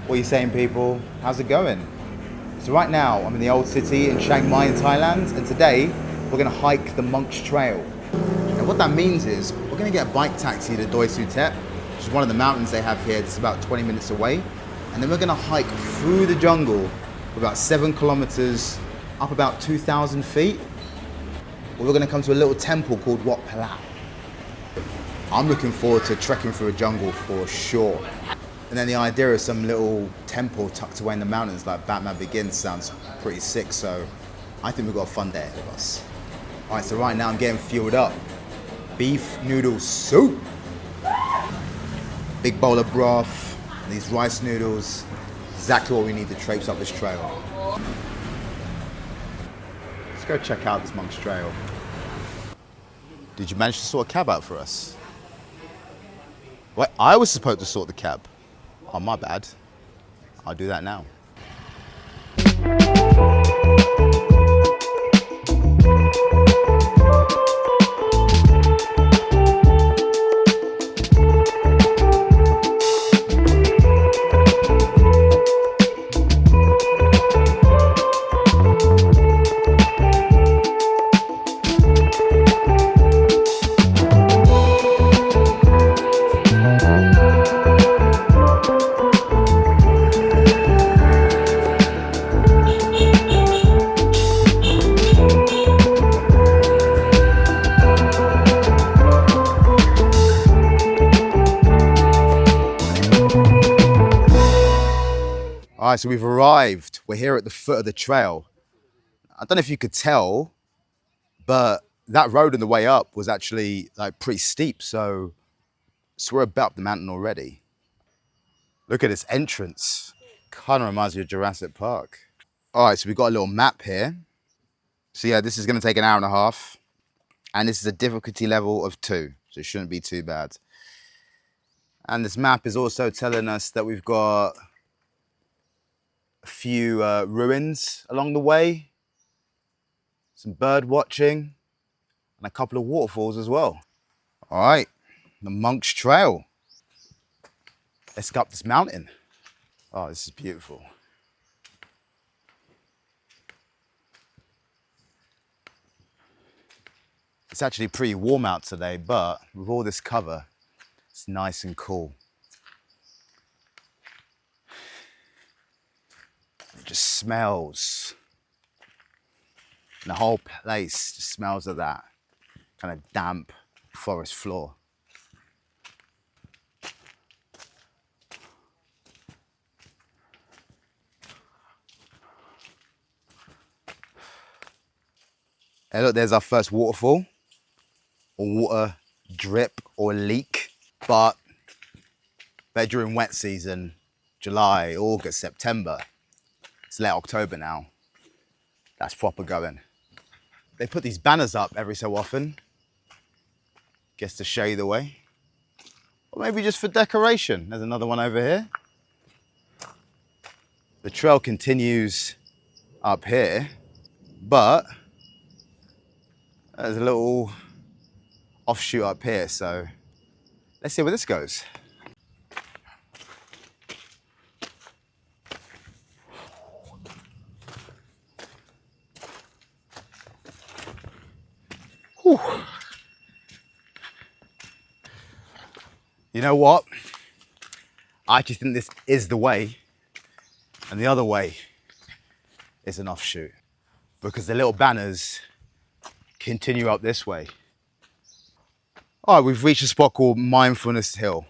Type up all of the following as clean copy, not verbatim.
What are you saying, people? How's it going? So right now, I'm in the old city in Chiang Mai in Thailand, and today we're gonna hike the Monk's Trail. And what that means is we're gonna get a bike taxi to Doi Suthep, which is one of the mountains they have here that's about 20 minutes away. And then we're gonna hike through the jungle for about 7 kilometers, up about 2,000 feet. We're gonna come to a little temple called Wat Pha Lat. I'm looking forward to trekking through a jungle for sure. And then the idea of some little temple tucked away in the mountains like Batman Begins sounds pretty sick, so I think we've got a fun day ahead of us. All right, so right now I'm getting fueled up. Beef noodle soup. Big bowl of broth, these rice noodles, exactly what we need to traipse up this trail. Let's go check out this Monk's Trail. Did you manage to sort a cab out for us? Wait, I was supposed to sort the cab. Oh, my bad. I'll do that now. All right, so we've arrived. We're here at the foot of the trail. I don't know if you could tell, but that road on the way up was actually like pretty steep. So we're about up the mountain already. Look at this entrance. Kind of reminds me of Jurassic Park. All right, so we've got a little map here. So yeah, this is gonna take an hour and a half. And this is a difficulty level of 2, so it shouldn't be too bad. And this map is also telling us that we've got a few ruins along the way, some bird watching, and a couple of waterfalls as well. All right, the Monk's Trail. Let's go up this mountain. Oh, this is beautiful. It's actually pretty warm out today, but with all this cover, it's nice and cool. It just smells. And the whole place just smells of that kind of damp forest floor. Hey, look, there's our first waterfall, or water drip or leak. But they're during wet season, July, August, September. It's late October now. That's proper going. They put these banners up every so often, just to show you the way. Or maybe just for decoration. There's another one over here. The trail continues up here, but there's a little offshoot up here, so let's see where this goes. Whew. You know what? I actually think this is the way, and the other way is an offshoot, because the little banners continue up this way. All right, we've reached a spot called Mindfulness Hill.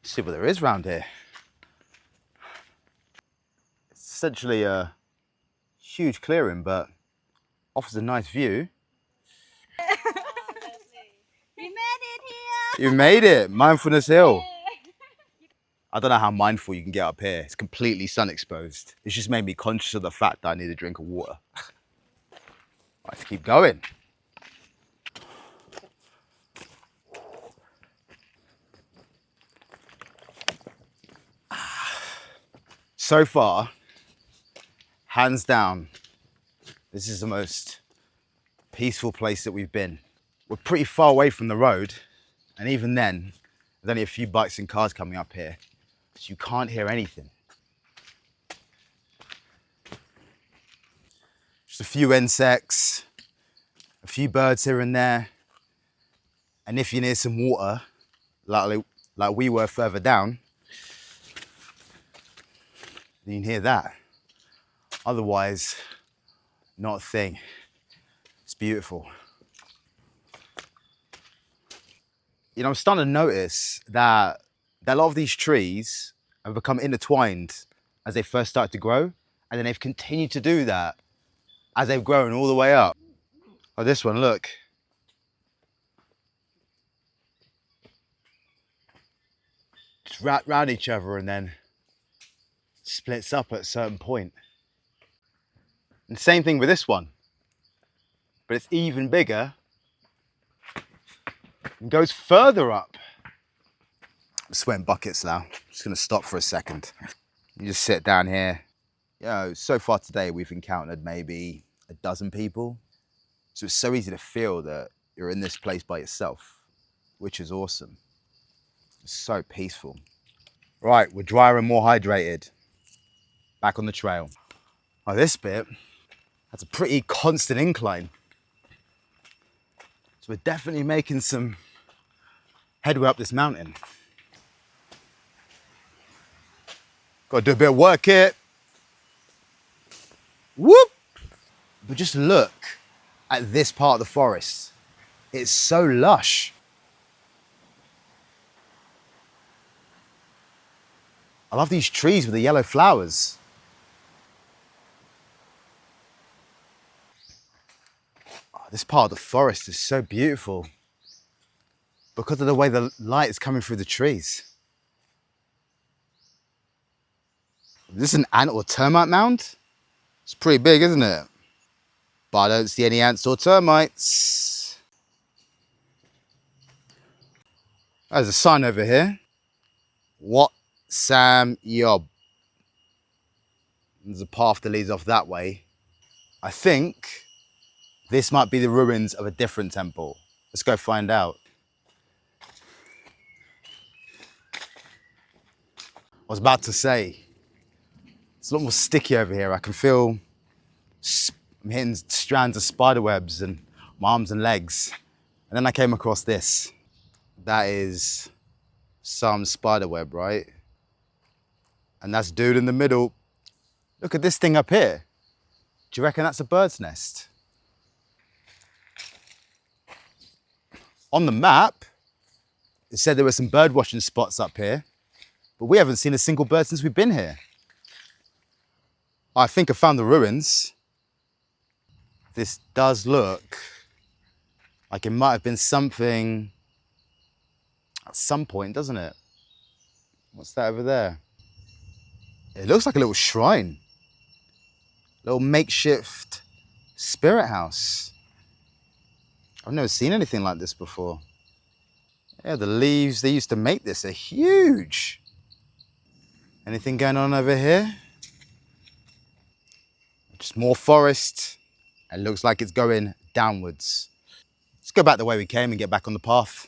Let's see what there is around here. It's essentially a huge clearing, but offers a nice view. You made it here! You made it, Mindfulness Hill. I don't know how mindful you can get up here. It's completely sun exposed. It's just made me conscious of the fact that I need a drink of water. Let's keep going. So far, hands down, this is the most peaceful place that we've been. We're pretty far away from the road, and even then, there's only a few bikes and cars coming up here, so you can't hear anything. Just a few insects, a few birds here and there. And if you're near some water, like we were further down, then you can hear that. Otherwise, not a thing. It's beautiful. You know, I'm starting to notice that a lot of these trees have become intertwined as they first started to grow, and then they've continued to do that as they've grown all the way up. Oh, this one, look. Just wrap round each other and then splits up at a certain point. And same thing with this one, but it's even bigger and goes further up. I'm sweating buckets now. Just gonna stop for a second. You just sit down here. You know, so far today we've encountered maybe a dozen people. So it's so easy to feel that you're in this place by yourself, which is awesome. It's so peaceful. Right, we're drier and more hydrated. Back on the trail. Oh, this bit, that's a pretty constant incline. So we're definitely making some headway up this mountain. Gotta do a bit of work here. Whoop! But just look at this part of the forest. It's so lush. I love these trees with the yellow flowers. Oh, this part of the forest is so beautiful because of the way the light is coming through the trees. Is this an ant or termite mound? It's pretty big, isn't it? But I don't see any ants or termites. There's a sign over here. Wat Pha Lat. There's a path that leads off that way. I think this might be the ruins of a different temple. Let's go find out. I was about to say, it's a lot more sticky over here. I can feel I'm hitting strands of spider webs and my arms and legs. And then I came across this. That is some spider web, right? And that's dude in the middle. Look at this thing up here. Do you reckon that's a bird's nest? On the map, it said there were some bird watching spots up here, but we haven't seen a single bird since we've been here. I think I found the ruins. This does look like it might have been something at some point, doesn't it? What's that over there? It looks like a little shrine. Little makeshift spirit house. I've never seen anything like this before. Yeah, the leaves they used to make this are huge. Anything going on over here? Just more forest. It looks like it's going downwards. Let's go back the way we came and get back on the path.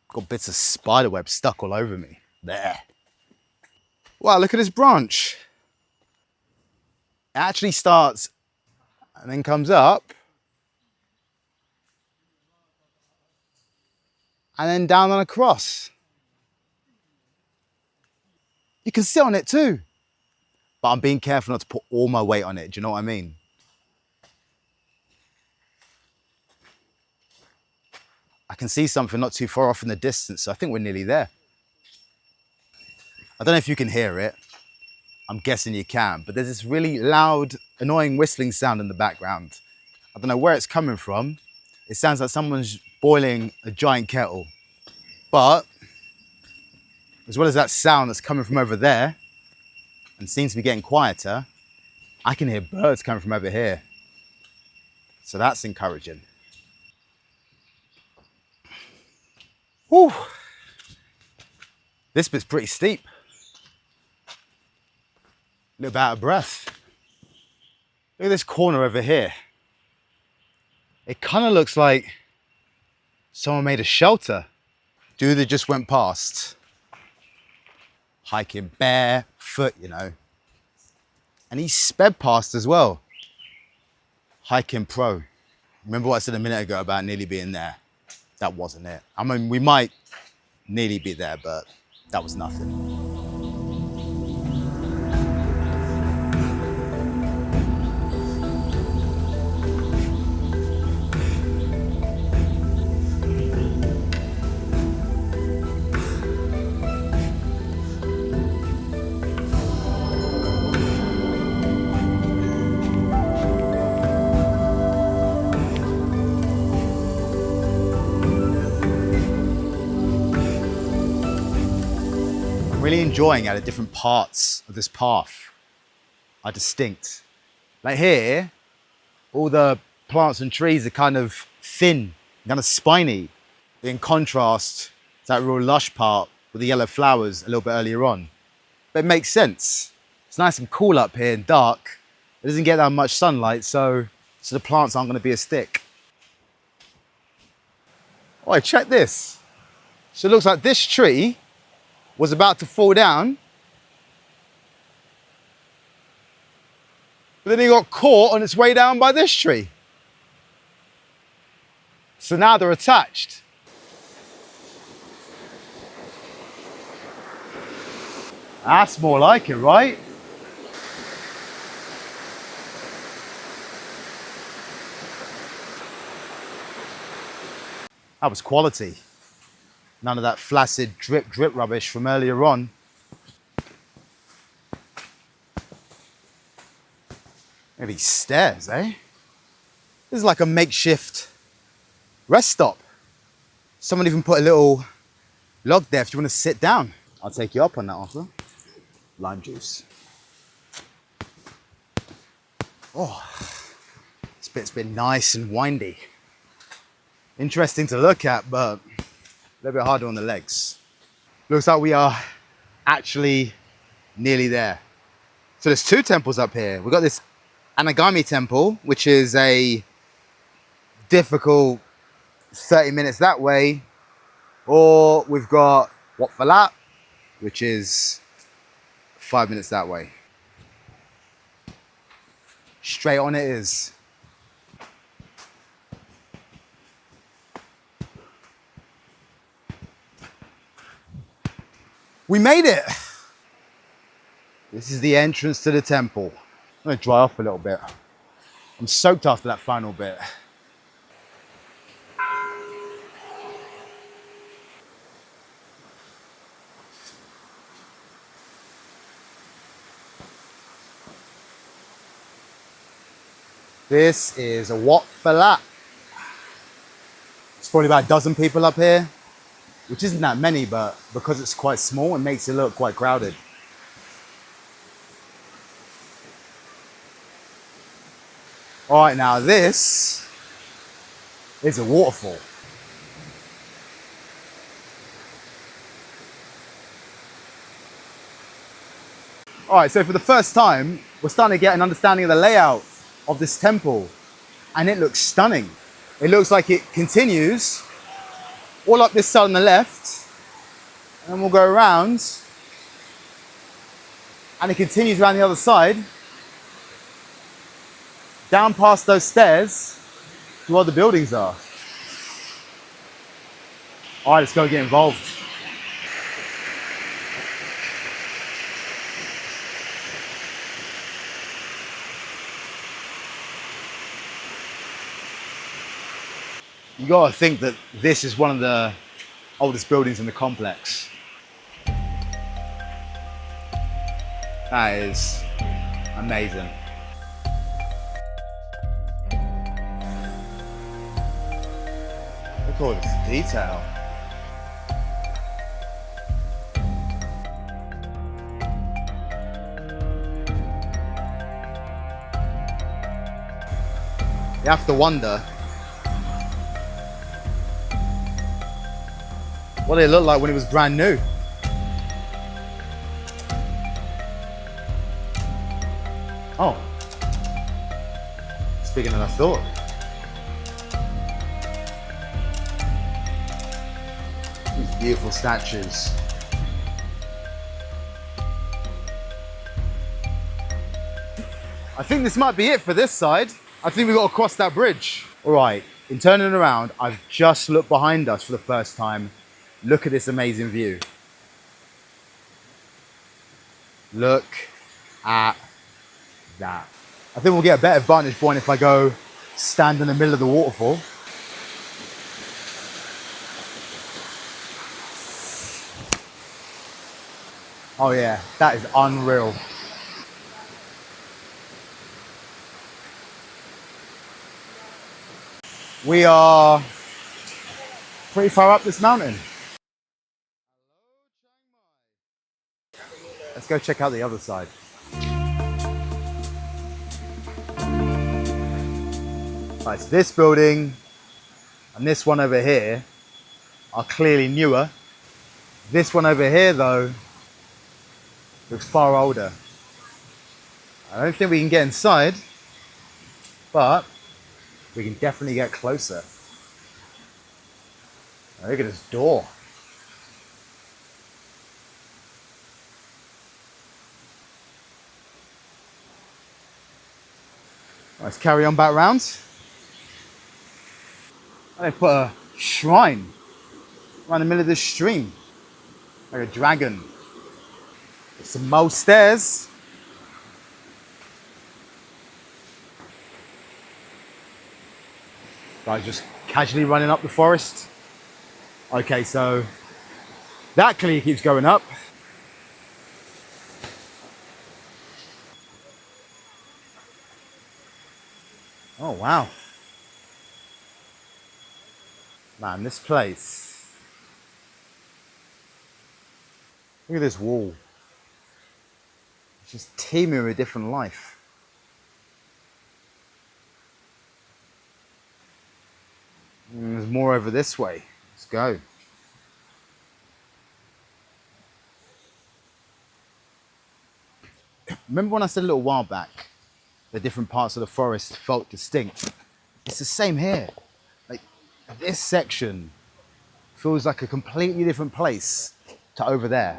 Got bits of spider web stuck all over me. There. Wow, look at this branch. It actually starts and then comes up and then down and across. You can sit on it too. But I'm being careful not to put all my weight on it. Do you know what I mean? I can see something not too far off in the distance, so I think we're nearly there. I don't know if you can hear it. I'm guessing you can, but there's this really loud, annoying whistling sound in the background. I don't know where it's coming from. It sounds like someone's boiling a giant kettle. But as well as that sound that's coming from over there and seems to be getting quieter, I can hear birds coming from over here. So that's encouraging. Whew. This bit's pretty steep. A little bit out of breath. Look at this corner over here. It kind of looks like someone made a shelter. Dude that just went past, hiking barefoot, you know. And he sped past as well. Hiking Pro. Remember what I said a minute ago about nearly being there? That wasn't it. I mean, we might nearly be there, but that was nothing. I'm really enjoying how the different parts of this path are distinct. Like here, all the plants and trees are kind of thin, kind of spiny, in contrast to that real lush part with the yellow flowers a little bit earlier on. But it makes sense. It's nice and cool up here and dark. It doesn't get that much sunlight, so the plants aren't going to be as thick. Oh, check this. So it looks like this tree was about to fall down, but then it got caught on its way down by this tree. So now they're attached. That's more like it, right? That was quality. None of that flaccid drip rubbish from earlier on. Maybe stairs, eh? This is like a makeshift rest stop. Someone even put a little log there if you want to sit down. I'll take you up on that offer. Lime juice. Oh, this bit's been nice and windy. Interesting to look at, but a little bit harder on the legs. Looks like we are actually nearly there. So there's two temples up here. We've got this Anagami temple, which is a difficult 30 minutes that way, or we've got Wat Pha Lat, which is 5 minutes that way. Straight on it is. We made it. This is the entrance to the temple. I'm gonna dry off a little bit. I'm soaked after that final bit. This is a Wat Pha Lat. It's probably about a dozen people up here, which isn't that many, but because it's quite small, it makes it look quite crowded. All right, now this is a waterfall. All right, so for the first time, we're starting to get an understanding of the layout of this temple, and it looks stunning. It looks like it continues all up this side on the left, and then we'll go around, and it continues around the other side, down past those stairs to where the buildings are. All right, let's go get involved. You gotta think that this is one of the oldest buildings in the complex. That is amazing. Look at all this detail. You have to wonder what did it look like when it was brand new? Oh, it's bigger than I thought. These beautiful statues. I think this might be it for this side. I think we got to cross that bridge. All right, in turning around, I've just looked behind us for the first time. Look at this amazing view. Look at that. I think we'll get a better vantage point if I go stand in the middle of the waterfall. Oh yeah, that is unreal. We are pretty far up this mountain. Let's go check out the other side. Right, so this building and this one over here are clearly newer. This one over here though looks far older. I don't think we can get inside, but we can definitely get closer. Now look at this door. Let's carry on back round. And they put a shrine right in the middle of this stream, like a dragon. There's some more stairs. Guys just casually running up the forest. Okay, so that clearly keeps going up. Oh wow. Man, this place. Look at this wall. It's just teeming with different life. And there's more over this way. Let's go. Remember when I said a little while back, the different parts of the forest felt distinct? It's the same here. Like, this section feels like a completely different place to over there.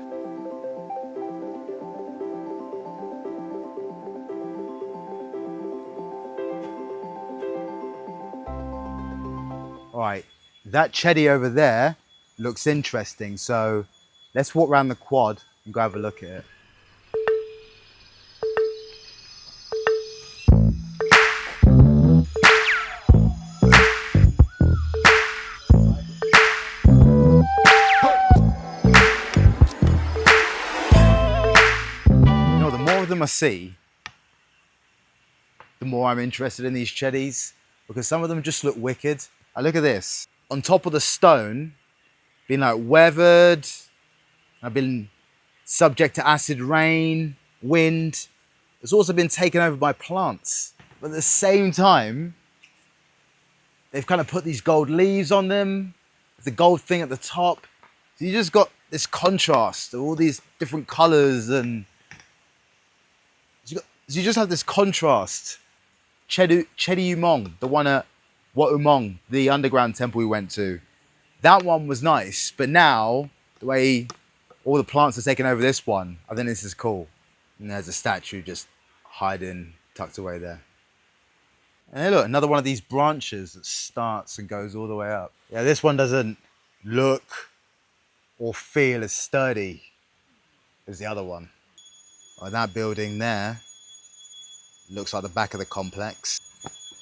All right, that chetty over there looks interesting. So let's walk around the quad and go have a look at it. You know, the more of them I see, the more I'm interested in these chetties, because some of them just look wicked. Look at this. On top of the stone, being like weathered, I've been subject to acid rain, wind. It's also been taken over by plants. But at the same time, they've kind of put these gold leaves on them, the gold thing at the top. So you just got this contrast of all these different colors, and so you just have this contrast. Chedi Umong, the one at Wat Umong, the underground temple we went to. That one was nice, but now the way all the plants are taking over this one, I think this is cool. And there's a statue just hiding, tucked away there. And hey, look, another one of these branches that starts and goes all the way up. Yeah, this one doesn't look or feel as sturdy as the other one. Oh, that building there looks like the back of the complex.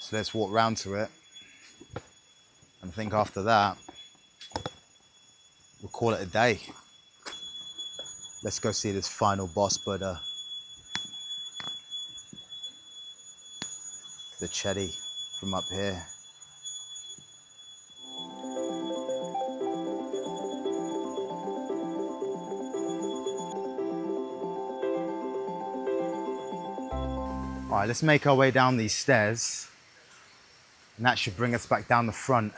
So let's walk round to it. And I think after that, we'll call it a day. Let's go see this final boss Buddha, the Chedi from up here. All right, let's make our way down these stairs, and that should bring us back down the front.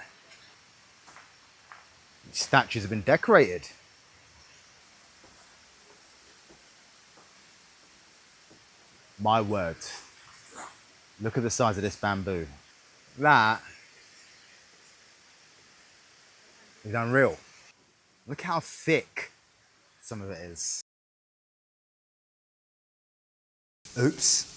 These statues have been decorated. My word. Look at the size of this bamboo. That is unreal. Look how thick some of it is. Oops.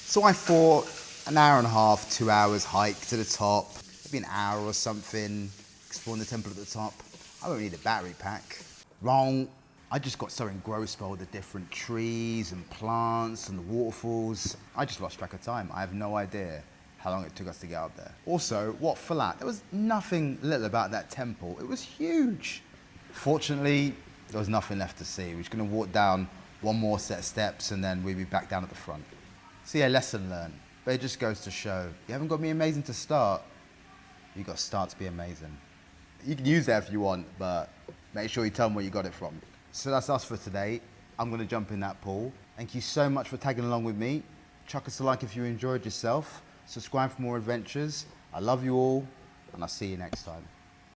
So I thought an hour and a half, 2 hours hike to the top, maybe an hour or something, exploring the temple at the top. I won't need a battery pack. Wrong. I just got so engrossed by all the different trees and plants and the waterfalls. I just lost track of time. I have no idea how long it took us to get up there. Also, Wat Pha Lat, there was nothing little about that temple. It was huge. Fortunately, there was nothing left to see. We're just gonna walk down one more set of steps and then we'll be back down at the front. So yeah, lesson learned. But it just goes to show, you haven't got to be amazing to start, you got to start to be amazing. You can use that if you want, but make sure you tell them where you got it from. So that's us for today. I'm gonna jump in that pool. Thank you so much for tagging along with me. Chuck us a like if you enjoyed yourself. Subscribe for more adventures. I love you all, and I'll see you next time.